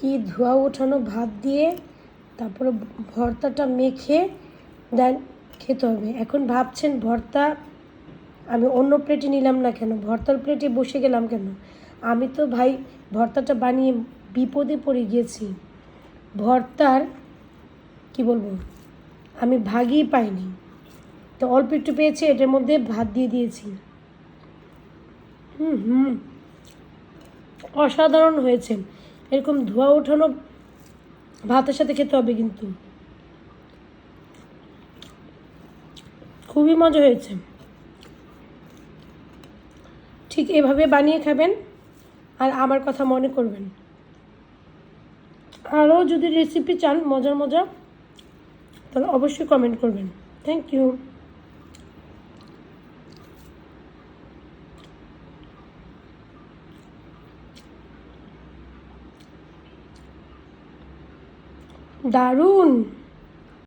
কি ধোয়া ওঠানো ভাত দিয়ে তারপরে ভর্তাটা মেখে দেন খেতে হবে। এখন ভাবছেন ভর্তা আমি অন্য প্লেটে নিলাম না কেন, ভর্তার প্লেটে বসে গেলাম কেন? আমি তো ভাই ভর্তাটা বানিয়ে বিপদে পড়ে গিয়েছি। ভর্তার কি বলবো, আমি ভাগই পাইনি, তো অল্প একটু পেয়েছি, এটার মধ্যে ভাত দিয়ে দিয়েছি। অসাধারণ হয়েছে। এরকম ধোয়া ওঠানো ভাতের সাথে খেতে হবে, কিন্তু খুবই মজা হয়েছে। ঠিক এভাবে বানিয়ে খাবেন আর আমার কথা মনে করবেন। আরও যদি রেসিপি চান মজার মজা, তাহলে অবশ্যই কমেন্ট করবেন। Thank you. দারুণ।